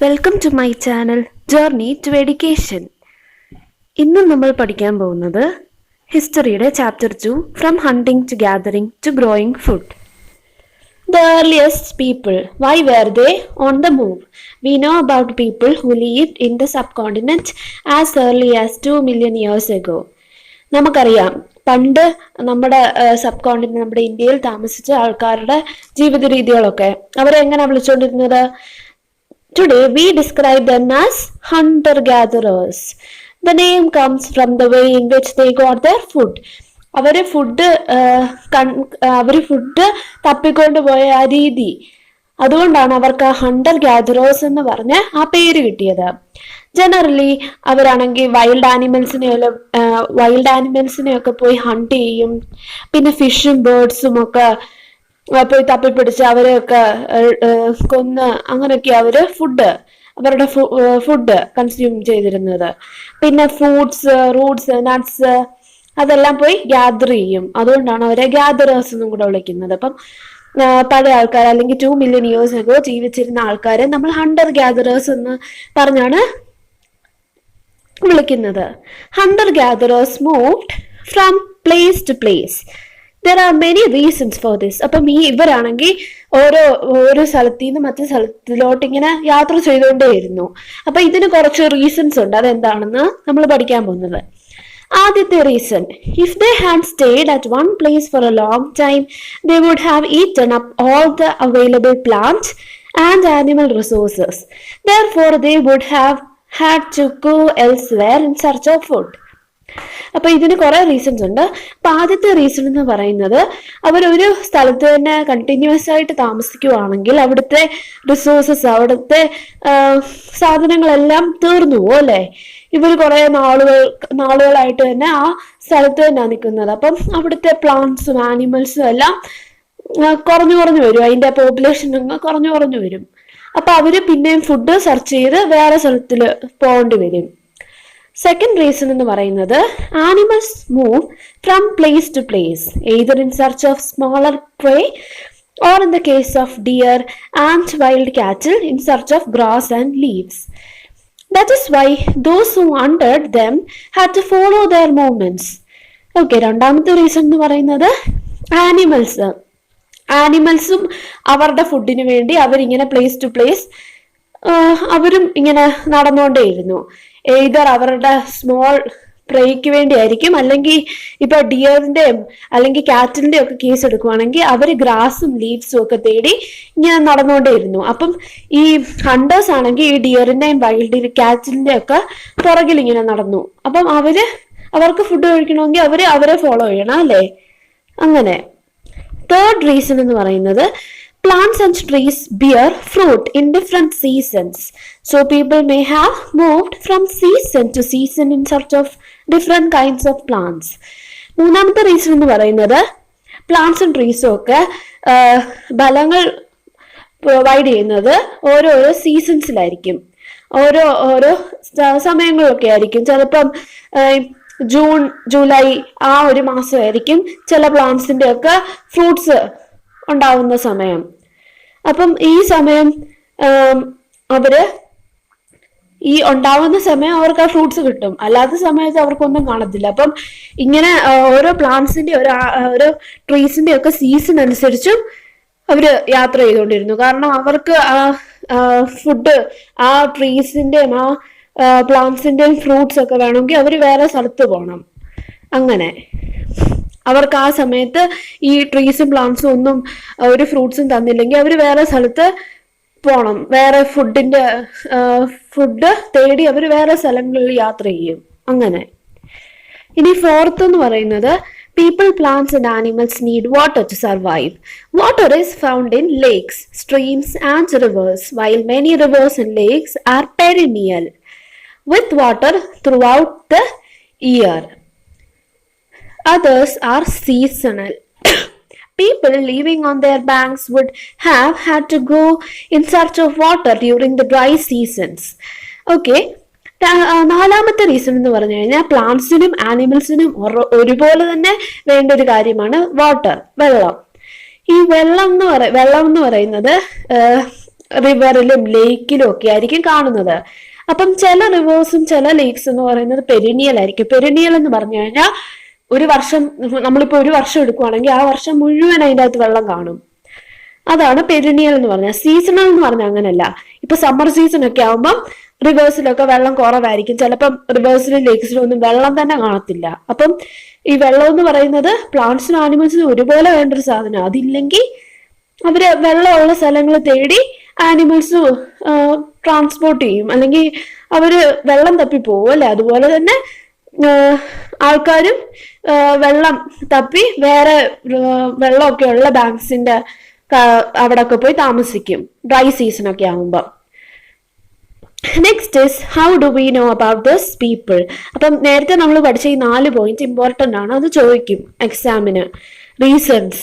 Welcome to my channel journey to education. ഇന്ന് നമ്മൾ പഠിക്കാൻ പോകുന്നത് ഹിസ്റ്ററിയുടെ chapter 2 from hunting to gathering to growing food. The earliest people, why were they on the move? We know about people who lived in the subcontinent as early as 2 million years ago. നമുക്കറിയാം പണ്ട് നമ്മുടെ sub continent, നമ്മുടെ ഇന്ത്യയിൽ താമസിച്ച ആൾക്കാരുടെ ജീവിത രീതികളൊക്കെ അവരെങ്ങനെ വിളിച്ചുകൊണ്ടിരുന്നത്? Today we describe them as hunter-gatherers. The name comes from the way in which they got their food. അവര് ഫുഡ് തപ്പിക്കൊണ്ടുപോയ ആ രീതി, അതുകൊണ്ടാണ് അവർക്ക് ഹണ്ടർ ഗ്യാദറേഴ്സ് എന്ന് പറഞ്ഞ ആ പേര് കിട്ടിയത്. ജനറലി അവരാണെങ്കിൽ വൈൽഡ് ആനിമൽസിനെയൊക്കെ പോയി ഹണ്ട് ചെയ്യും. പിന്നെ ഫിഷും ബേർഡ്സും ഒക്കെ പോയി തപ്പിപ്പിടിച്ച് അവരെയൊക്കെ കൊന്ന് അങ്ങനെയൊക്കെ അവരുടെ ഫുഡ് കൺസ്യൂം ചെയ്തിരുന്നത്. പിന്നെ ഫ്രൂട്ട്സ്, റൂട്ട്സ്, നട്ട്സ് അതെല്ലാം പോയി ഗ്യാദർ ചെയ്യും. അതുകൊണ്ടാണ് അവരെ ഗ്യാദറേഴ്സ് എന്നും കൂടെ വിളിക്കുന്നത്. അപ്പം പഴയ ആൾക്കാർ അല്ലെങ്കിൽ 2 million years ago ജീവിച്ചിരുന്ന ആൾക്കാരെ നമ്മൾ ഹണ്ടർ ഗ്യാദറേഴ്സ് എന്ന് പറഞ്ഞാണ് വിളിക്കുന്നത്. Hunter gatherers moved from place to place. There are many reasons for this. അപ്പം ഇവരാണെങ്കിൽ ഓരോ സ്ഥലത്തു നിന്ന് മറ്റു സ്ഥലത്തിലോട്ട് ഇങ്ങനെ യാത്ര ചെയ്തുകൊണ്ടേയിരുന്നു. അപ്പൊ ഇതിന് കുറച്ച് റീസൺസ് ഉണ്ട്. അതെന്താണെന്ന് നമ്മൾ പഠിക്കാൻ പോകുന്നത്. ആദ്യത്തെ reason, if they had stayed at one place for a long time they would have eaten up all the available plant and animal resources. Therefore they would have had to go elsewhere in search of food. അപ്പൊ ഇതിന് കുറെ reasons ഉണ്ട്. അപ്പൊ ആദ്യത്തെ reason എന്ന് പറയുന്നത്, അവരൊരു സ്ഥലത്ത് തന്നെ കണ്ടിന്യൂസ് ആയിട്ട് താമസിക്കുവാണെങ്കിൽ അവിടുത്തെ റിസോഴ്സസ്, അവിടുത്തെ സാധനങ്ങളെല്ലാം തീർന്നു പോകും അല്ലെ. ഇവർ കുറെ നാളുകളായിട്ട് തന്നെ ആ സ്ഥലത്ത് തന്നെയാണ് നിൽക്കുന്നത്. അപ്പം അവിടുത്തെ പ്ലാന്റ്സും ആനിമൽസും എല്ലാം കുറഞ്ഞു വരും. അതിന്റെ പോപ്പുലേഷൻ കുറഞ്ഞു വരും. അപ്പൊ അവര് പിന്നെയും ഫുഡ് സെർച്ച് ചെയ്ത് വേറെ സ്ഥലത്തിൽ പോകേണ്ടി വരും. സെക്കൻഡ് റീസൺ എന്ന് പറയുന്നത്, animals move from place to place either in search of smaller prey or in the case of deer and wild cattle in search of grass and leaves. That is why those who hunted them had to follow their movements. Okay, രണ്ടാമത്തെ reason എന്ന് പറയുന്നത് ആനിമൽസും അവരുടെ ഫുഡിന് വേണ്ടി അവരിങ്ങനെ place to place അവരും ഇങ്ങനെ നടന്നുകൊണ്ടേയിരുന്നു. Either അവരുടെ സ്മോൾ പ്രേയ്ക്ക് വേണ്ടി ആയിരിക്കും, അല്ലെങ്കിൽ ഇപ്പൊ ഡിയറിന്റെയും അല്ലെങ്കിൽ കാറ്റിലിന്റെ ഒക്കെ കേസ് എടുക്കുവാണെങ്കിൽ അവര് ഗ്രാസും ലീവ്സും ഒക്കെ തേടി ഇങ്ങനെ നടന്നുകൊണ്ടേയിരുന്നു. അപ്പം ഈ ഹണ്ടേഴ്സ് ആണെങ്കിൽ ഈ ഡിയറിന്റെയും വൈൽഡ് കാറ്റിലിന്റെ ഒക്കെ പുറകിൽ ഇങ്ങനെ നടന്നു. അപ്പം അവർക്ക് ഫുഡ് കഴിക്കണമെങ്കിൽ അവരെ ഫോളോ ചെയ്യണം അല്ലേ. അങ്ങനെ തേർഡ് റീസൺ എന്ന് പറയുന്നത്, plants and trees bear fruit in different seasons. So people may have moved from season to season in search of different kinds of plants. മൂന്നാമത്തെ റീസൺ എന്ന് പറയുന്നത്, പ്ലാന്റ്സും ട്രീസും ഒക്കെ ഫലങ്ങൾ പ്രൊവൈഡ് ചെയ്യുന്നത് ഓരോരോ സീസൺസിലായിരിക്കും, ഓരോ സമയങ്ങളിലൊക്കെ ആയിരിക്കും. ചിലപ്പം ജൂൺ, ജൂലൈ ആ ഒരു മാസമായിരിക്കും ചില പ്ലാന്റ്സിന്റെ ഒക്കെ ഫ്രൂട്ട്സ് ഉണ്ടാവുന്ന സമയം. അപ്പം ഈ സമയം ഉണ്ടാവുന്ന സമയം അവർക്ക് ആ ഫ്രൂട്ട്സ് കിട്ടും, അല്ലാത്ത സമയത്ത് അവർക്കൊന്നും കാണത്തില്ല. അപ്പം ഇങ്ങനെ ഓരോ പ്ലാന്റ്സിന്റെ ഓരോ ട്രീസിന്റെ ഒക്കെ സീസൺ അനുസരിച്ചും അവര് യാത്ര ചെയ്തുകൊണ്ടിരുന്നു. കാരണം അവർക്ക് ഫുഡ് ആ ട്രീസിന്റെയും ആ പ്ലാന്റ്സിന്റെയും ഫ്രൂട്ട്സ് ഒക്കെ വേണമെങ്കിൽ അവര് വേറെ സ്ഥലത്ത് പോകണം. അങ്ങനെ അവർക്ക് ആ സമയത്ത് ഈ ട്രീസും പ്ലാന്റ്സും ഒന്നും ഒരു ഫ്രൂട്ട്സും തന്നില്ലെങ്കിൽ അവർ വേറെ സ്ഥലത്ത് പോകണം. വേറെ ഫുഡ് തേടി അവർ വേറെ സ്ഥലങ്ങളിൽ യാത്ര ചെയ്യും. അങ്ങനെ ഇനി ഫോർത്ത് എന്ന് പറയുന്നത്, people, plants and animals need water to survive. Water is found in lakes, streams and rivers, while many rivers and lakes are perennial with water throughout the year. Others are seasonal. People living on their banks would have had to go in search of water during the dry seasons. Okay, നാലാമത്തെ reason എന്ന് പറഞ്ഞു കഴിഞ്ഞാൽ, പ്ലാന്റ്സിനും ആനിമൽസിനും ഒരുപോലെ തന്നെ വേണ്ട ഒരു കാര്യമാണ് water, വെള്ളം. ഈ വെള്ളം എന്ന് പറയുന്നത് റിവറിലും ലേക്കിലും ഒക്കെ ആയിരിക്കും കാണുന്നത്. അപ്പം ചില റിവേഴ്സും ചില ലേക്സ് എന്ന് പറയുന്നത് പെരിനിയൽ ആയിരിക്കും. പെരിനിയൽ എന്ന് പറഞ്ഞു കഴിഞ്ഞാൽ ഒരു വർഷം, നമ്മളിപ്പോ ഒരു വർഷം എടുക്കുവാണെങ്കിൽ ആ വർഷം മുഴുവൻ അതിൻ്റെ അകത്ത് വെള്ളം കാണും. അതാണ് പെരിനിയൽ എന്ന് പറഞ്ഞാൽ. സീസണൽ എന്ന് പറഞ്ഞാൽ അങ്ങനല്ല. ഇപ്പൊ സമ്മർ സീസൺ ഒക്കെ ആകുമ്പോൾ റിവേഴ്സിലൊക്കെ വെള്ളം കുറവായിരിക്കും, ചിലപ്പം റിവേഴ്സിലും ലേക്സിലും ഒന്നും വെള്ളം തന്നെ കാണത്തില്ല. അപ്പം ഈ വെള്ളം എന്ന് പറയുന്നത് പ്ലാന്റ്സിനും ആനിമൽസിനും ഒരുപോലെ വേണ്ട ഒരു സാധനം. അതില്ലെങ്കിൽ അവര് വെള്ളമുള്ള സ്ഥലങ്ങൾ തേടി ആനിമൽസ് ട്രാൻസ്പോർട്ട് ചെയ്യും, അല്ലെങ്കിൽ അവര് വെള്ളം തപ്പിപ്പോവും അല്ലെ. അതുപോലെ തന്നെ ആൾക്കാരും വെള്ളം തപ്പി വേറെ വെള്ളമൊക്കെ ഉള്ള ബാങ്ക്സിന്റെ അവിടെയൊക്കെ പോയി താമസിക്കും ഡ്രൈ സീസൺ ഒക്കെ ആകുമ്പോൾ. Next is how do we know about this people. അപ്പം നേരത്തെ നമ്മൾ പഠിച്ച ഈ 4 പോയിന്റ് ഇമ്പോർട്ടൻ്റ് ആണ്, അത് ചോദിക്കും എക്സാമിന്. റീസൺസ്,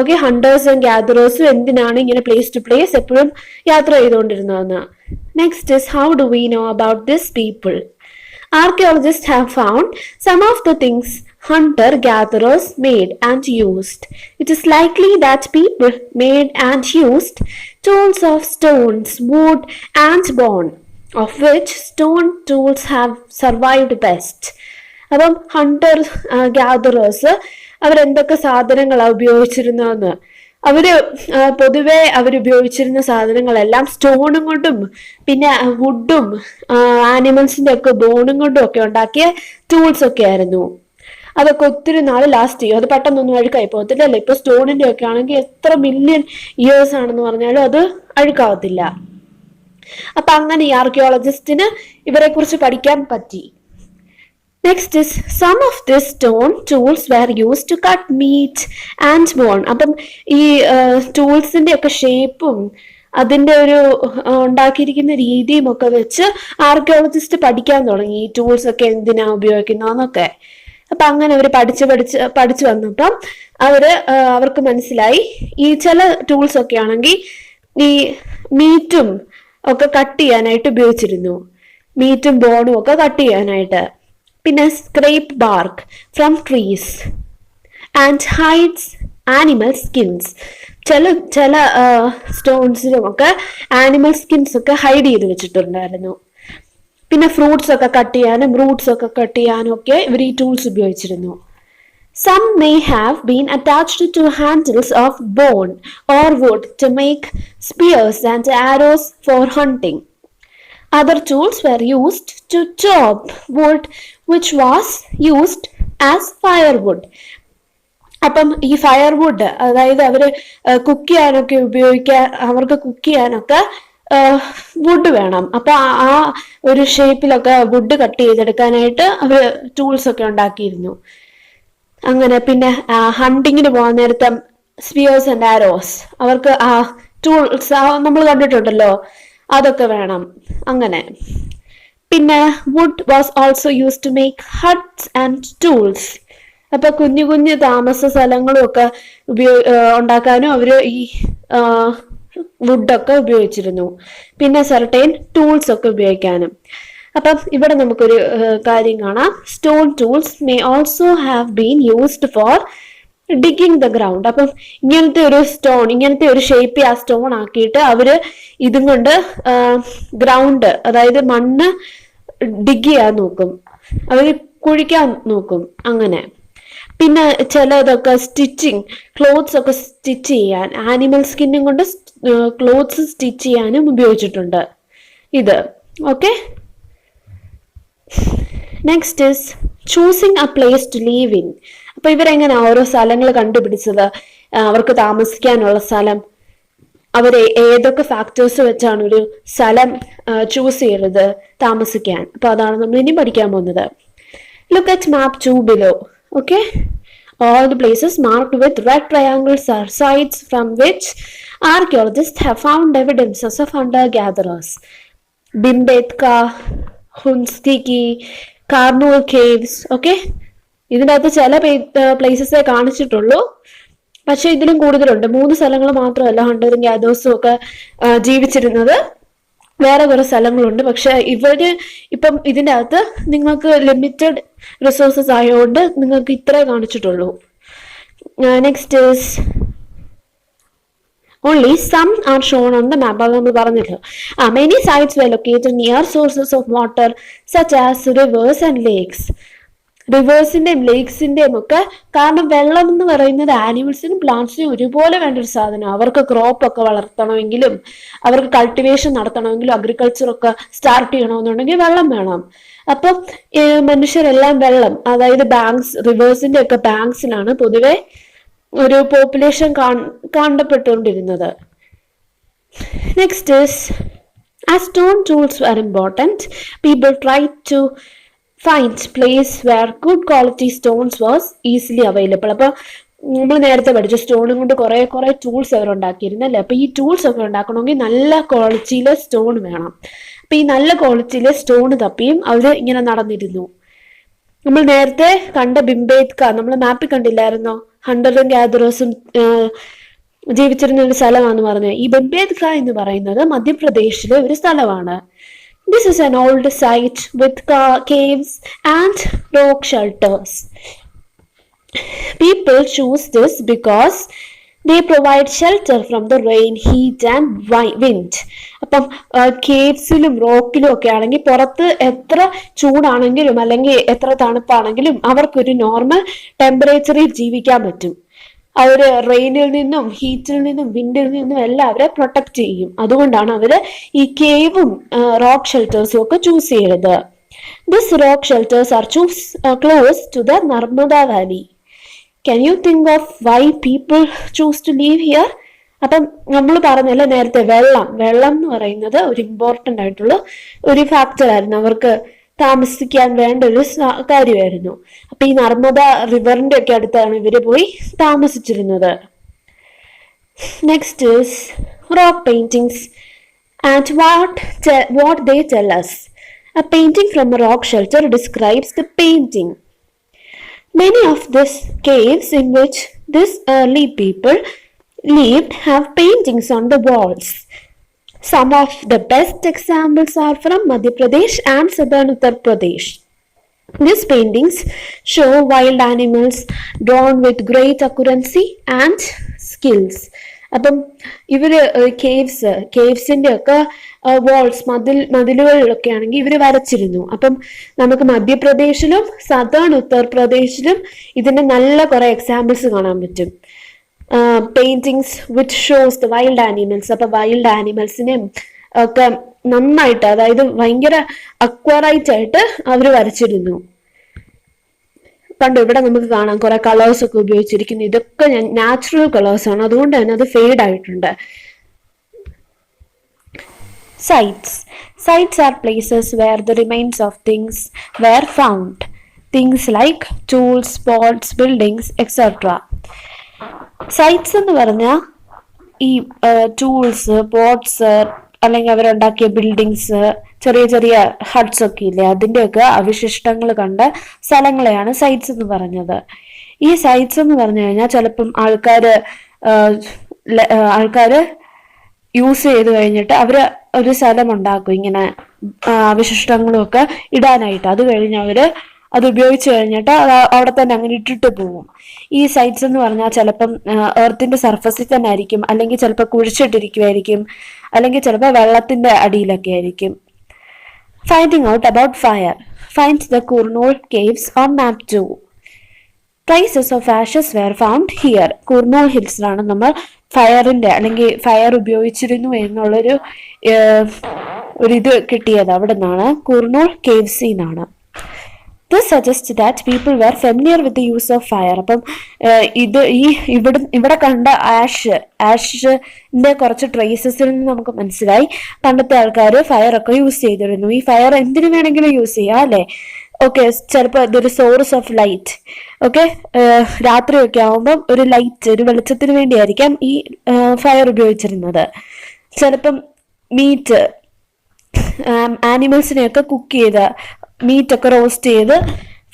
ഓക്കെ, ഹണ്ടേഴ്സ് ആൻഡ് ഗ്യാദറേഴ്സും എന്തിനാണ് ഇങ്ങനെ പ്ലേസ് ടു പ്ലേസ് എപ്പോഴും യാത്ര ചെയ്തുകൊണ്ടിരുന്നതെന്ന്. Next is how do we know about this people. Archaeologists have found some of the things hunter-gatherers made and used. It is likely that people made and used tools of stones, wood, and bone, of which stone tools have survived best. അപ്പം Hunter gatherers അവരെന്തൊക്കെ സാധനങ്ങളാണ് ഉപയോഗിച്ചിരുന്നതെന്ന്. പൊതുവെ അവരുപയോഗിച്ചിരുന്ന സാധനങ്ങളെല്ലാം സ്റ്റോണും കൊണ്ടും പിന്നെ വുഡും ആനിമൽസിന്റെ ഒക്കെ ബോണും കൊണ്ടും ഒക്കെ ഉണ്ടാക്കിയ ടൂൾസ് ഒക്കെ ആയിരുന്നു. അതൊക്കെ ഒത്തിരി നാള് ലാസ്റ്റ് ചെയ്യും, അത് പെട്ടെന്നൊന്നും അഴുക്കായി പോകത്തില്ലല്ലോ. ഇപ്പൊ സ്റ്റോണിന്റെ ഒക്കെ ആണെങ്കിൽ എത്ര മില്യൺ ഇയേഴ്സ് ആണെന്ന് പറഞ്ഞാലും അത് അഴുക്കാവത്തില്ല. അപ്പൊ അങ്ങനെ ഈ ആർക്കിയോളജിസ്റ്റിന് ഇവരെ കുറിച്ച് പഠിക്കാൻ പറ്റി. Next is some of these stone tools were used to cut meat and bone. അപ്പം ഈ ടൂൾസിന്റെ ഒക്കെ ഷേപ്പും അതിന്റെ ഒരു ഉണ്ടാക്കിയിരിക്കുന്ന രീതിയും ഒക്കെ വെച്ച് ആർക്കിയോളജിസ്റ്റ് പഠിക്കാൻ തുടങ്ങി ഈ ടൂൾസ് ഒക്കെ എന്തിനാ ഉപയോഗിക്കുന്നതെന്നൊക്കെ. അപ്പൊ അങ്ങനെ അവർ പഠിച്ചു വന്നപ്പം അവർക്ക് മനസ്സിലായി ഈ ചില ടൂൾസ് ഒക്കെ ആണെങ്കിൽ ഈ മീറ്റും ഒക്കെ കട്ട് ചെയ്യാനായിട്ട് ഉപയോഗിച്ചിരുന്നു, മീറ്റും ബോണും ഒക്കെ കട്ട് ചെയ്യാനായിട്ട്. പിന്നെ scrape bark from trees and hides animal skins. ചില സ്റ്റോൺസിലുമൊക്കെ ആനിമൽ സ്കിൻസ് ഒക്കെ ഹൈഡ് ചെയ്ത് വെച്ചിട്ടുണ്ടായിരുന്നു. പിന്നെ ഫ്രൂട്ട്സ് ഒക്കെ കട്ട് ചെയ്യാനും റൂട്ട്സ് ഒക്കെ കട്ട് ചെയ്യാനും ഒക്കെ ഇവർ ഈ ടൂൾസ് ഉപയോഗിച്ചിരുന്നു. Some may have been attached to handles of bone or wood to make spears and arrows for hunting. Other tools were used to chop wood which was used as firewood. അപ്പം ഈ firewood, അതായത് അവര് cook ചെയ്യാനൊക്കെ അവർക്ക് cook ചെയ്യാനൊക്കെ would വേണം. അപ്പൊ ആ ഒരു ഷേപ്പിലൊക്കെ വുഡ് കട്ട് ചെയ്തെടുക്കാനായിട്ട് അവര് ടൂൾസ് ഒക്കെ ഉണ്ടാക്കിയിരുന്നു. അങ്ങനെ പിന്നെ ഹണ്ടിങ്ങിന് പോകാൻ നേരത്തെ സ്പിയേഴ്സ് ആൻഡ് ആരോസ് അവർക്ക് ആ ടൂൾസ് നമ്മൾ കണ്ടിട്ടുണ്ടല്ലോ, അതൊക്കെ വേണം. അങ്ങനെ പിന്നെ wood was also use to make huts and tools. അപ്പൊ കുഞ്ഞു കുഞ്ഞു താമസ സ്ഥലങ്ങളും ഒക്കെ ഉണ്ടാക്കാനും അവര് ഈ വുഡൊക്കെ ഉപയോഗിച്ചിരുന്നു. പിന്നെ സർട്ടൈൻ ടൂൾസ് ഒക്കെ ഉപയോഗിക്കാനും. അപ്പം ഇവിടെ നമുക്കൊരു കാര്യം കാണാം. Stone tools may also have been used for digging the ground. അപ്പം ഇങ്ങനത്തെ ഒരു സ്റ്റോൺ, ഇങ്ങനത്തെ ഒരു ഷേപ്പ് ആ സ്റ്റോൺ ആക്കിയിട്ട് അവര് ഇതും കൊണ്ട് ഗ്രൗണ്ട്, അതായത് മണ്ണ് ഡിഗ് ചെയ്യാൻ നോക്കും, അവര് കുഴിക്കാൻ നോക്കും. അങ്ങനെ പിന്നെ ചിലതൊക്കെ സ്റ്റിച്ചിങ്, ക്ലോത്ത്സ് ഒക്കെ സ്റ്റിച്ച് ചെയ്യാൻ, ആനിമൽ സ്കിന്നും കൊണ്ട് ക്ലോത്ത്സ് സ്റ്റിച്ച് ചെയ്യാനും ഉപയോഗിച്ചിട്ടുണ്ട് ഇത്. Okay, next is choosing a place to live in. അപ്പൊ ഇവരെങ്ങനെ ഓരോ സ്ഥലങ്ങൾ കണ്ടുപിടിച്ചത്, അവർക്ക് താമസിക്കാനുള്ള സ്ഥലം, അവരെ ഏതൊക്കെ ഫാക്ടേഴ്സ് വെച്ചാണ് ഒരു സ്ഥലം ചൂസ് ചെയ്തത് താമസിക്കാൻ. അപ്പൊ അതാണ് നമ്മൾ ഇനി പഠിക്കാൻ പോകുന്നത്. Look at map 2 below. Okay, all the places marked with red triangles are sites from which archaeologists have found evidences of hunter-gatherers. Bimbetka, Hunstiki, Karnool caves. Okay, ഇതിനകത്ത് ചില പ്ലേസസേ കാണിച്ചിട്ടുള്ളൂ, പക്ഷെ ഇതിലും കൂടുതലുണ്ട്. 3 സ്ഥലങ്ങൾ മാത്രമല്ല ഹണ്ടറും ഗ്യാദേഴ്സും ഒക്കെ ജീവിച്ചിരുന്നത്, വേറെ കുറെ സ്ഥലങ്ങളുണ്ട്. പക്ഷെ ഇപ്പം ഇതിൻ്റെ അകത്ത് നിങ്ങൾക്ക് ലിമിറ്റഡ് റിസോഴ്സസ് ആയതുകൊണ്ട് നിങ്ങൾക്ക് ഇത്രേ കാണിച്ചിട്ടുള്ളൂ. Next is Only some are shown on the map. Many sites were located near sources of water such as rivers and lakes. റിവേഴ്സിന്റെയും ലേക്സിന്റെയും ഒക്കെ, കാരണം വെള്ളം എന്ന് പറയുന്നത് ആനിമൽസിനും പ്ലാന്റ്സിനും ഒരുപോലെ വേണ്ട ഒരു സാധനം. അവർക്ക് ക്രോപ്പ് ഒക്കെ വളർത്തണമെങ്കിലും അവർക്ക് കൾട്ടിവേഷൻ നടത്തണമെങ്കിലും അഗ്രികൾച്ചർ ഒക്കെ സ്റ്റാർട്ട് ചെയ്യണമെന്നുണ്ടെങ്കിൽ വെള്ളം വേണം. അപ്പൊ മനുഷ്യരെല്ലാം വെള്ളം, അതായത് ബാങ്ക്സ്, റിവേഴ്സിന്റെ ഒക്കെ ബാങ്ക്സിലാണ് പൊതുവെ ഒരു പോപ്പുലേഷൻ കാണപ്പെട്ടുകൊണ്ടിരുന്നത്. Next is, as stone tools were important, people tried to find place where good quality stones was easily available. അപ്പൊ നമ്മൾ നേരത്തെ പഠിച്ച സ്റ്റോണും കൊണ്ട് കുറെ ടൂൾസ് അവർ ഉണ്ടാക്കിയിരുന്നല്ലേ. അപ്പൊ ഈ ടൂൾസ് ഒക്കെ ഉണ്ടാക്കണമെങ്കിൽ നല്ല ക്വാളിറ്റിയിലെ സ്റ്റോൺ വേണം. അപ്പൊ ഈ നല്ല ക്വാളിറ്റിയിലെ സ്റ്റോൺ തപ്പിയും അവര് ഇങ്ങനെ നടന്നിരുന്നു. നമ്മൾ നേരത്തെ കണ്ട ബിംബേദ്ക നമ്മൾ മാപ്പിൽ കണ്ടില്ലായിരുന്നോ? ഹണ്ടറും ഗ്യാദറേഴ്സും ജീവിച്ചിരുന്ന ഒരു സ്ഥലമാണെന്ന് പറഞ്ഞു. ഈ ബിംബേദ്ക എന്ന് പറയുന്നത് മധ്യപ്രദേശിലെ ഒരു സ്ഥലമാണ്. This is an old site with caves and rock shelters. People choose this because they provide shelter from the rain, heat and wind. അപ്പം കേവ്സിലും റോക്കിലും ഒക്കെ ആണെങ്കിൽ പുറത്ത് എത്ര ചൂടാണെങ്കിലും അല്ലെങ്കിൽ എത്ര തണുപ്പാണെങ്കിലും അവർക്കൊരു നോർമൽ ടെമ്പറേച്ചറിൽ ജീവിക്കാൻ പറ്റും. അവര് റെയിനിൽ നിന്നും ഹീറ്റിൽ നിന്നും വിൻഡിൽ നിന്നും എല്ലാം അവരെ പ്രൊട്ടക്ട് ചെയ്യും. അതുകൊണ്ടാണ് അവര് ഈ കേവും റോക്ക് ഷെൽട്ടേഴ്സും ഒക്കെ ചൂസ് ചെയ്തത്. This rock shelters are close to the Narmada valley. Can you think of why people choose to live here? അപ്പം നമ്മൾ പറഞ്ഞല്ലേ നേരത്തെ, വെള്ളം എന്ന് പറയുന്നത് ഒരു ഇമ്പോർട്ടൻ്റ് ആയിട്ടുള്ള ഒരു ഫാക്ടർ ആയിരുന്നു. അവർക്ക് താമസിക്കാൻ വേണ്ട ഒരു കാര്യമായിരുന്നു. അപ്പൊ ഈ നർമ്മദ റിവറിന്റെ ഒക്കെ അടുത്താണ് ഇവര് പോയി താമസിച്ചിരുന്നത്. Next is rock paintings and what they tell us. A painting from a rock shelter describes the painting. Many of these caves in which this early people lived have paintings on the walls. Some of the best examples are from Madhya Pradesh and southern Uttar Pradesh. These paintings show wild animals drawn with great accuracy and skills. അപ്പം ഇവര് കേവ്സിന്റെ ഒക്കെ walls, മതിലുകളിലൊക്കെ ആണെങ്കിൽ ഇവര് വരച്ചിരുന്നു. അപ്പം നമുക്ക് മധ്യപ്രദേശിലും southern ഉത്തർപ്രദേശിലും ഇതിന്റെ നല്ല കുറെ എക്സാമ്പിൾസ് കാണാൻ പറ്റും. Paintings which shows the wild animals. അപ്പൊ വൈൽഡ് ആനിമൽസിനെയും ഒക്കെ നന്നായിട്ട്, അതായത് ഭയങ്കര അക്വറൈറ്റ് ആയിട്ട് അവര് വരച്ചിരുന്നു. കണ്ടു, ഇവിടെ നമുക്ക് കാണാം കുറെ കളേഴ്സ് ഒക്കെ ഉപയോഗിച്ചിരിക്കുന്നു. ഇതൊക്കെ നാച്ചുറൽ കളേഴ്സ് ആണ്, അതുകൊണ്ട് തന്നെ അത് ഫെയ്ഡ് ആയിട്ടുണ്ട്. Sites are places where the remains of things were found. Things like tools, pots, buildings, etc. Sites എന്ന് പറഞ്ഞാൽ ഈ ടൂൾസ്, പോട്ട്സ്, അല്ലെങ്കിൽ അവരുണ്ടാക്കിയ ബിൽഡിങ്സ്, ചെറിയ ചെറിയ ഹട്ട്സ് ഒക്കെ ഇല്ലേ, അതിൻ്റെയൊക്കെ അവശിഷ്ടങ്ങൾ കണ്ട സ്ഥലങ്ങളെയാണ് സൈറ്റ്സ് എന്ന് പറഞ്ഞത്. ഈ സൈറ്റ്സ് എന്ന് പറഞ്ഞു കഴിഞ്ഞാൽ ചിലപ്പം ആൾക്കാര് യൂസ് ചെയ്ത് കഴിഞ്ഞിട്ട് അവര് ഒരു സ്ഥലം ഉണ്ടാക്കും ഇങ്ങനെ അവശിഷ്ടങ്ങളും ഒക്കെ ഇടാനായിട്ട്. അത് കഴിഞ്ഞ് അവര് അത് ഉപയോഗിച്ച് കഴിഞ്ഞിട്ട് അവിടെ തന്നെ അങ്ങനെ ഇട്ടിട്ട് പോകും. ഈ സൈറ്റ്സ് എന്ന് പറഞ്ഞാൽ ചിലപ്പം എർത്തിന്റെ സർഫസിൽ തന്നെ ആയിരിക്കും, അല്ലെങ്കിൽ ചിലപ്പോൾ കുഴിച്ചിട്ടിരിക്കുമായിരിക്കും, അല്ലെങ്കിൽ ചിലപ്പോൾ വെള്ളത്തിന്റെ അടിയിലൊക്കെ ആയിരിക്കും. Finding out about fire. Find the Kurnool caves on map 2. Traces of ashes were found here. Kurnool ഹിൽസിലാണ് നമ്മൾ ഫയറിന്റെ അല്ലെങ്കിൽ ഫയർ ഉപയോഗിച്ചിരുന്നു എന്നുള്ളൊരു ഇത് കിട്ടിയത്. അവിടെ നിന്നാണ്, കുർണൂൾ കേവ്സിൽ നിന്നാണ്. This suggests that people were familiar with the use of fire. അപ്പം ഇവിടെ കണ്ട ആഷിന്റെ കുറച്ച് ട്രേസസിൽ നിന്ന് നമുക്ക് മനസ്സിലായി പണ്ടത്തെ ആൾക്കാർ ഫയർ ഒക്കെ യൂസ് ചെയ്തിരുന്നു. ഈ ഫയർ എന്തിനു വേണമെങ്കിലും യൂസ് ചെയ്യാം അല്ലെ. ഓക്കെ, ചിലപ്പോൾ ഇതൊരു സോഴ്സ് ഓഫ് ലൈറ്റ്. ഓക്കെ, രാത്രിയൊക്കെ ആവുമ്പം ഒരു ലൈറ്റ്, ഒരു വെളിച്ചത്തിന് വേണ്ടിയായിരിക്കാം ഈ ഫയർ ഉപയോഗിച്ചിരുന്നത്. ചിലപ്പം മീറ്റ്, ആനിമൽസിനെയൊക്കെ കുക്ക് ചെയ്ത് മീറ്റൊക്കെ റോസ്റ്റ് ചെയ്ത്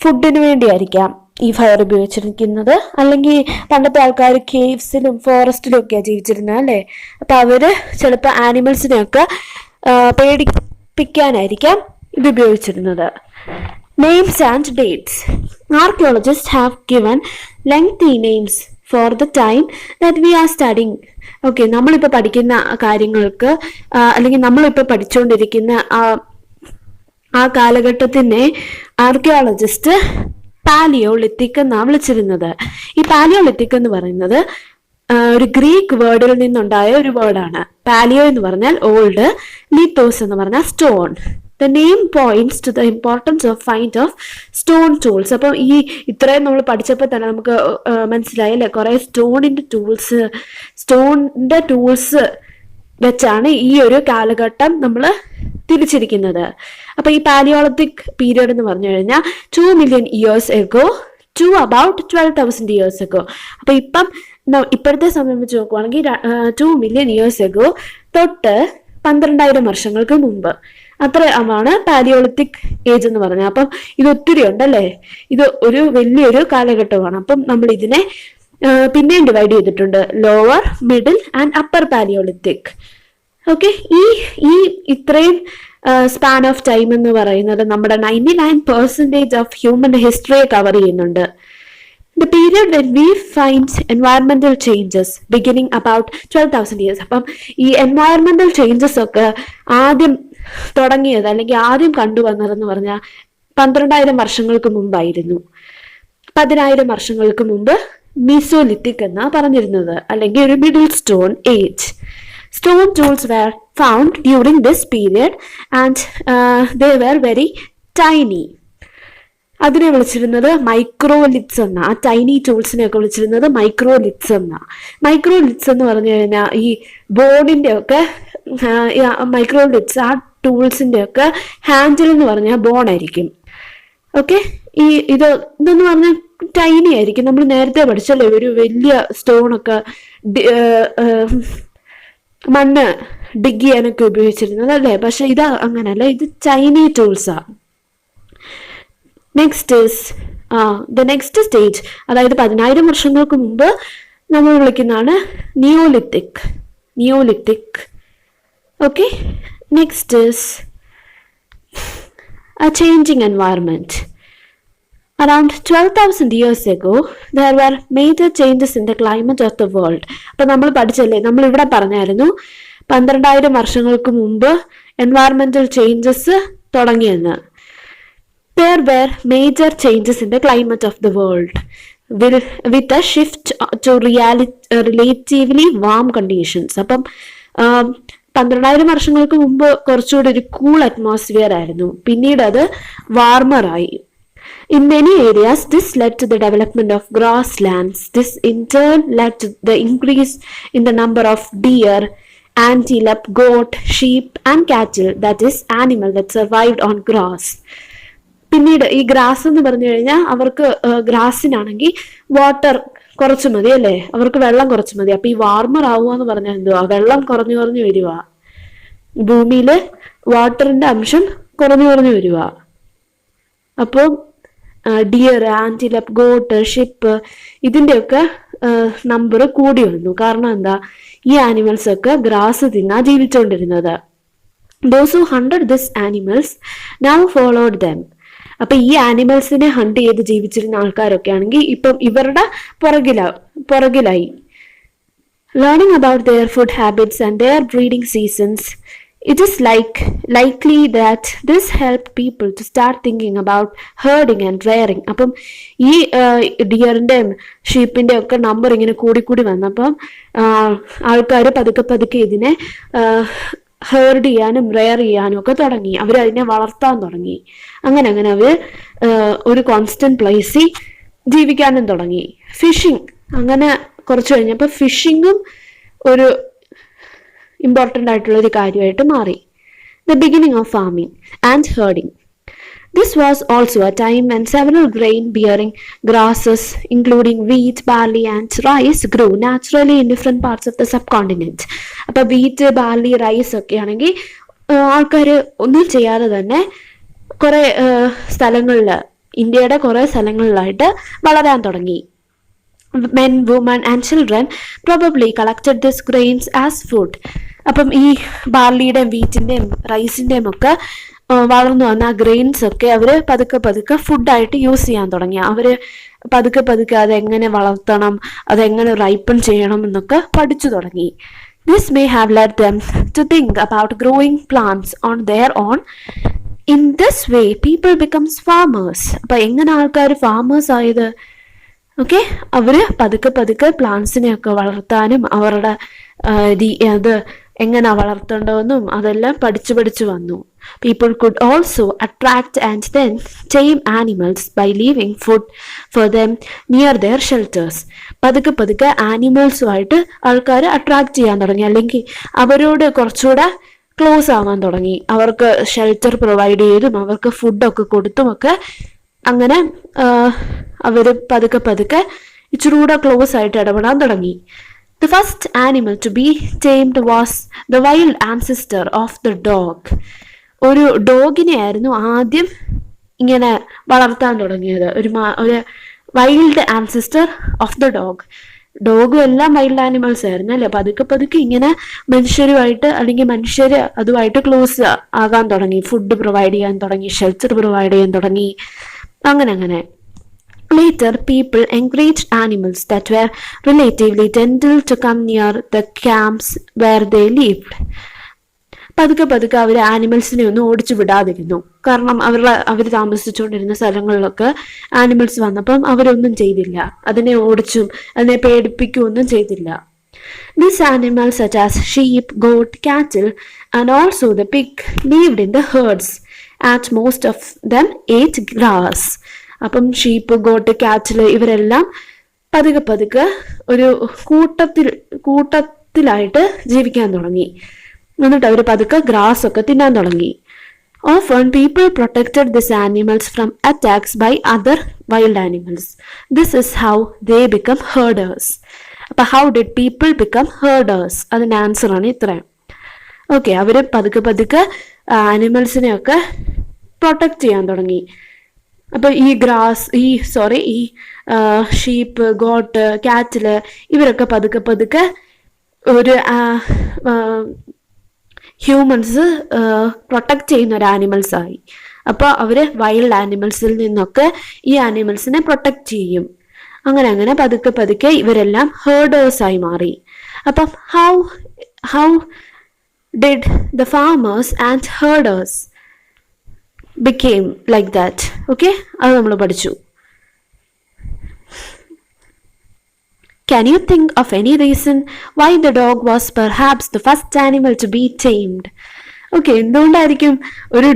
ഫുഡിന് വേണ്ടിയായിരിക്കാം ഈ ഫയർ ഉപയോഗിച്ചിരിക്കുന്നത്. അല്ലെങ്കിൽ പണ്ടത്തെ ആൾക്കാർ കേവ്സിലും ഫോറസ്റ്റിലും ഒക്കെയാണ് ജീവിച്ചിരുന്നത് അല്ലേ. അപ്പൊ അവര് ചിലപ്പോൾ ആനിമൽസിനെയൊക്കെ പേടിപ്പിക്കാനായിരിക്കാം ഇത് ഉപയോഗിച്ചിരുന്നത്. Names and dates. Archaeologists have given lengthy names for the time that we are studying. Okay, നമ്മളിപ്പോൾ പഠിക്കുന്ന കാര്യങ്ങൾക്ക് അല്ലെങ്കിൽ നമ്മളിപ്പോൾ പഠിച്ചുകൊണ്ടിരിക്കുന്ന ആ കാലഘട്ടത്തിനെ ആർക്കിയോളജിസ്റ്റ് പാലിയോളിത്തിക് എന്നാണ് വിളിച്ചിരുന്നത്. ഈ പാലിയോളിത്തിക് എന്ന് പറയുന്നത് ഒരു ഗ്രീക്ക് വേർഡിൽ നിന്നുണ്ടായ ഒരു വേർഡാണ്. പാലിയോ എന്ന് പറഞ്ഞാൽ ഓൾഡ്, ലിത്തോസ് എന്ന് പറഞ്ഞാൽ stone. The name points to the importance of find of stone tools. അപ്പം ഈ ഇത്രയും നമ്മൾ പഠിച്ചപ്പോൾ തന്നെ നമുക്ക് മനസ്സിലായി അല്ലേ, കുറെ സ്റ്റോണിന്റെ ടൂൾസ് വെച്ചാണ് ഈ ഒരു കാലഘട്ടം നമ്മൾ തിരിച്ചിരിക്കുന്നത്. അപ്പൊ ഈ പാലിയോളിത്തിക് പീരിയഡ് എന്ന് പറഞ്ഞു കഴിഞ്ഞാൽ 2 million years ago to about 12,000 years ago. അപ്പൊ ഇപ്പോഴത്തെ സമയം വെച്ച് നോക്കുവാണെങ്കിൽ 2 million years ago തൊട്ട് 12,000 വർഷങ്ങൾക്ക് മുമ്പ്, അത്രയാണ് പാലിയോളിത്തിക് ഏജ് എന്ന് പറഞ്ഞാൽ. അപ്പം ഇത് ഒത്തിരി ഉണ്ടല്ലേ, ഇത് ഒരു വലിയൊരു കാലഘട്ടമാണ്. അപ്പം നമ്മൾ ഇതിനെ പിന്നെയും ഡിവൈഡ് ചെയ്തിട്ടുണ്ട്, lower, middle and upper Palaeolithic. Okay, ഈ ഇത്രയും സ്പാൻ ഓഫ് ടൈം എന്ന് പറയുന്നത് നമ്മുടെ 99% ഓഫ് ഹ്യൂമൻ ഹിസ്റ്ററിയെ കവർ ചെയ്യുന്നുണ്ട്. The period when we find environmental changes beginning about 12,000 years. അപ്പം ഈ എൻവയറമെന്റൽ ചേഞ്ചസ് ഒക്കെ ആദ്യം തുടങ്ങിയത് അല്ലെങ്കിൽ ആദ്യം കണ്ടുവന്നതെന്ന് പറഞ്ഞാൽ 12,000 വർഷങ്ങൾക്ക് മുമ്പായിരുന്നു. 10,000 വർഷങ്ങൾക്ക് മുമ്പ് മീസോലിത്തിക് എന്നാ പറഞ്ഞിരുന്നത്, അല്ലെങ്കിൽ ഒരു middle stone age. Stone tools were found during this period and they were very tiny. അതിനെ വിളിച്ചിരുന്നത് മൈക്രോലിത്സ് എന്നാ. ആ ടൈനി ടൂൾസിനെ ഒക്കെ വിളിച്ചിരുന്നത് മൈക്രോലിത്സ് എന്നാ. മൈക്രോലിത്സ് എന്ന് പറഞ്ഞു കഴിഞ്ഞാൽ ഈ ബോണിന്റെ ഒക്കെ മൈക്രോലിത്സ്, ആ ടൂൾസിന്റെ ഒക്കെ ഹാൻഡിൽ എന്ന് പറഞ്ഞാൽ ബോൺ ആയിരിക്കും. ഓക്കെ, ഇതെന്ന് പറഞ്ഞാൽ ടൈനി ആയിരിക്കും. നമ്മൾ നേരത്തെ പഠിച്ചല്ലേ, ഒരു വലിയ സ്റ്റോണൊക്കെ മണ്ണ് ഡിഗ് ചെയ്യാനൊക്കെ ഉപയോഗിച്ചിരുന്നത് അല്ലേ. പക്ഷെ ഇത് അങ്ങനല്ല, ഇത് ചൈനീ ടൂൾസാ. നെക്സ്റ്റ് സ്റ്റേജ്, അതായത് 10,000 വർഷങ്ങൾക്ക് മുമ്പ് നമ്മൾ വിളിക്കുന്നതാണ് Neolithic. Okay, next is a changing environment. Around 12,000 years ago, there were major changes in the climate of the world. അപ്പൊ നമ്മൾ പഠിച്ചല്ലേ, നമ്മൾ ഇവിടെ പറഞ്ഞായിരുന്നു 12,000 വർഷങ്ങൾക്ക് മുമ്പ് എൻവയറമെന്റൽ ചേഞ്ചസ് തുടങ്ങിയെന്ന്. There were major changes in the climate of the world with a shift to relatively warm conditions. അപ്പം 12,000 വർഷങ്ങൾക്ക് മുമ്പ് കുറച്ചുകൂടി ഒരു കൂൾ അറ്റ്മോസ്ഫിയർ ആയിരുന്നു, പിന്നീട് അത് വാർമറായി. In many areas, this led to the development of grasslands. This in turn led to the increase in the number of deer, antelope, goat, sheep and cattle, that is, animals that survived on grass. പിന്നീട് ഈ grass എന്ന് പറഞ്ഞു കഴിഞ്ഞാൽ അവർക്ക് ഗ്രാസിനാണെങ്കിൽ water കുറച്ച് മതി അല്ലേ, അവർക്ക് വെള്ളം കുറച്ച് മതി. അപ്പൊ ഈ വാർമർ ആവുക എന്ന് പറഞ്ഞാൽ എന്തുവാ, വെള്ളം കുറഞ്ഞു വരുക, ഭൂമിയില് വാട്ടറിന്റെ അംശം കുറഞ്ഞു വരുക. അപ്പോൾ ഡിയർ, ആന്റിലപ്പ്, ഗോട്ട്, ഷിപ്പ് ഇതിന്റെയൊക്കെ നമ്പർ കൂടി വന്നു. കാരണം എന്താ, ഈ ആനിമൽസ് ഒക്കെ ഗ്രാസ് തിന്നാ ജീവിച്ചുകൊണ്ടിരുന്നത്. Those who hunted these animals now followed them. അപ്പൊ ഈ ആനിമൽസിനെ ഹണ്ട് ചെയ്ത് ജീവിച്ചിരുന്ന ആൾക്കാരൊക്കെ ആണെങ്കിൽ ഇപ്പം ഇവരുടെ പുറകിലായി. Learning about their food habits and their breeding seasons, it is likely that this helped people to start thinking about herding and rearing. അപ്പം ഈ ഡിയറിന്റെയും ഷീപ്പിന്റെ ഒക്കെ നമ്പർ ഇങ്ങനെ കൂടി വന്നപ്പം ആൾക്കാർ പതുക്കെ ഇതിനെ ഹേർഡ് ചെയ്യാനും റെയർ ചെയ്യാനും ഒക്കെ തുടങ്ങി. അവരതിനെ വളർത്താൻ തുടങ്ങി. അങ്ങനെ അവർ ഒരു കോൺസ്റ്റന്റ് പ്ലേസിൽ ജീവിക്കാനും തുടങ്ങി. ഫിഷിങ് അങ്ങനെ കുറച്ച് കഴിഞ്ഞപ്പോൾ ഫിഷിങ്ങും ഒരു ഇമ്പോർട്ടൻ്റ് ആയിട്ടുള്ള ഒരു കാര്യമായിട്ട് മാറി. The beginning of farming and herding. This was also a time when several grain-bearing grasses, including wheat, barley, and rice, grew naturally in different parts of the subcontinent. അപ്പോൾ വീറ്റ്, ബാർലി, റൈസ് ഒക്കെ ആണെങ്കിൽ ആൾക്കാർ ഒന്നും ചെയ്യാതെ തന്നെ കുറെ സ്ഥലങ്ങളിൽ, ഇന്ത്യയുടെ കുറെ സ്ഥലങ്ങളിലായിട്ട് വളരാൻ തുടങ്ങി. Men, women, and children probably collected these grains as food. അപ്പം ഈ ബാർലിയുടെയും വീറ്റിന്റെയും റൈസിന്റെയും ഒക്കെ വളർന്നു വന്ന ആ ഗ്രെയിൻസ് ഒക്കെ അവര് പതുക്കെ പതുക്കെ ഫുഡായിട്ട് യൂസ് ചെയ്യാൻ തുടങ്ങി. അവര് പതുക്കെ പതുക്കെ അതെങ്ങനെ വളർത്തണം, അതെങ്ങനെ റൈപ്പൺ ചെയ്യണം എന്നൊക്കെ പഠിച്ചു തുടങ്ങി. This may have led them to think about growing plants on their own. In this way, people becomes farmers. അപ്പൊ എങ്ങനെ ആൾക്കാർ ഫാമേഴ്സ് ആയത്? ഓക്കെ, അവര് പതുക്കെ പതുക്കെ പ്ലാന്റ്സിനെയൊക്കെ വളർത്താനും അവരുടെ അത് എങ്ങനെ വളർത്തേണ്ടതെന്നും അതെല്ലാം പഠിച്ചു വന്നു. People could also attract and then tame animals by leaving food for them near their shelters. പതുക്കെ പതുക്കെ ആനിമൽസുമായിട്ട് ആൾക്കാർ അട്രാക്ട് ചെയ്യാൻ തുടങ്ങി, അല്ലെങ്കിൽ അവരോട് കുറച്ചുകൂടെ ക്ലോസ് ആവാൻ തുടങ്ങി. അവർക്ക് ഷെൽട്ടർ പ്രൊവൈഡ് ചെയ്തും അവർക്ക് ഫുഡൊക്കെ കൊടുത്തുമൊക്കെ അങ്ങനെ അവർ പതുക്കെ പതുക്കെ ഇച്ചിരൂടെ ക്ലോസ് ആയിട്ട് ഇടപെടാൻ തുടങ്ങി. The first animal to be tamed was the wild ancestor of the dog. ഒരു ഡോഗിനെ ആയിരുന്നു ആദ്യം ഇങ്ങനെ വളർത്താൻ തുടങ്ങിയത്, ഒരു wild ancestor of the dog. ഡോഗും എല്ലാം വൈൽഡ് ആനിമൽസ് ആയിരുന്നു അല്ലെ. പതുക്കെ പതുക്കെ ഇങ്ങനെ മനുഷ്യരുമായിട്ട് അല്ലെങ്കിൽ മനുഷ്യര് അതുമായിട്ട് ക്ലോസ് ആകാൻ തുടങ്ങി, ഫുഡ് പ്രൊവൈഡ് ചെയ്യാൻ തുടങ്ങി, ഷെൽട്ടർ പ്രൊവൈഡ് ചെയ്യാൻ തുടങ്ങി, അങ്ങനെ. Later, people encouraged animals that were relatively gentle to come near the camps where they lived. പതുക്കെ പതുക്കെ അവർ ആനിമൽസിനെ ഒന്നും ഓടിച്ചു വിടാതിരുന്നു. കാരണം അവർ താമസിച്ചുകൊണ്ടിരുന്ന സ്ഥലങ്ങളിലൊക്കെ ആനിമൽസ് വന്നപ്പം അവരൊന്നും ചെയ്തില്ല, അതിനെ ഓടിച്ചും അതിനെ പേടിപ്പിക്കുകയൊന്നും ചെയ്തില്ല. These animals such as sheep, goat, cattle and also the pig lived in the herds, and most of them ate grass. അപ്പം ഷീപ്പ്, ഗോട്ട്, കാറ്റില് ഇവരെല്ലാം പതുക്കെ പതുക്കെ ഒരു കൂട്ടത്തിലായിട്ട് ജീവിക്കാൻ തുടങ്ങി. എന്നിട്ട് അവർ പതുക്കെ ഗ്രാസ് ഒക്കെ തിന്നാൻ തുടങ്ങി. Often people protected these animals from attacks by other wild animals. This is how they become herders. അപ്പൊ how did people become herders? അതിന്റെ ആൻസർ ആണ് ഇത്രയും. ഓക്കെ, അവര് പതുക്കെ പതുക്കെ ആനിമൽസിനെയൊക്കെ പ്രൊട്ടക്ട് ചെയ്യാൻ തുടങ്ങി. അപ്പൊ ഈ ഷീപ്പ്, ഗോട്ട്, കാറ്റില് ഇവരൊക്കെ പതുക്കെ പതുക്കെ ഒരു ഹ്യൂമൻസ് പ്രൊട്ടക്ട് ചെയ്യുന്ന ഒരു ആനിമൽസ് ആയി. അപ്പോൾ അവര് വൈൽഡ് ആനിമൽസിൽ നിന്നൊക്കെ ഈ ആനിമൽസിനെ പ്രൊട്ടക്ട് ചെയ്യും. അങ്ങനെ പതുക്കെ പതുക്കെ ഇവരെല്ലാം ഹേർഡേഴ്സ് ആയി മാറി. അപ്പം how did the farmers and herders became like that? Okay, അത് നമ്മൾ പഠിച്ചു. Can you think of any reason why the dog was perhaps the first animal to be tamed? Okay, എന്തുകൊണ്ടായിരിക്കും ഒരു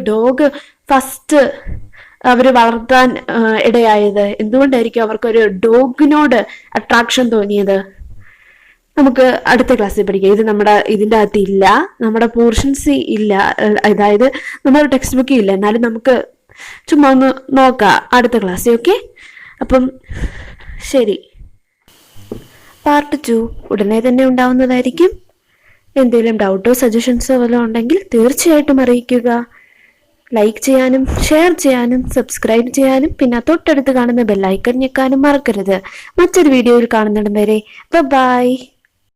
ഡോഗ് ഫസ്റ്റ് അവർ വളർത്താൻ ഇടയായത്? എന്തുകൊണ്ടായിരിക്കും അവർക്കൊരു ഡോഗിനോട് അട്രാക്ഷൻ തോന്നിയത്? നമുക്ക് അടുത്ത ക്ലാസ്സിൽ പഠിക്കാം. ഇത് ഇതിൻ്റെ അകത്ത് ഇല്ല, നമ്മുടെ പോർഷൻസ് ഇല്ല, അതായത് നമ്മുടെ ടെക്സ്റ്റ് ബുക്കിൽ ഇല്ല. എന്നാലും നമുക്ക് ചുമ്മാ ഒന്ന് നോക്കാം അടുത്ത ക്ലാസ്സിൽ. ഓക്കെ, അപ്പം ശരി. പാർട്ട് 2 ഉടനെ തന്നെ ഉണ്ടാവുന്നതായിരിക്കും. എന്തെങ്കിലും ഡൗട്ടോ സജഷൻസോ വല്ലതും ഉണ്ടെങ്കിൽ തീർച്ചയായിട്ടും അറിയിക്കുക. ലൈക്ക് ചെയ്യാനും ഷെയർ ചെയ്യാനും സബ്സ്ക്രൈബ് ചെയ്യാനും പിന്നെ തൊട്ടടുത്ത് കാണുന്ന ബെല്ലൈക്കൺ ഞെക്കാനും മറക്കരുത്. മറ്റൊരു വീഡിയോയിൽ കാണുന്നിടം വരെ ബൈ.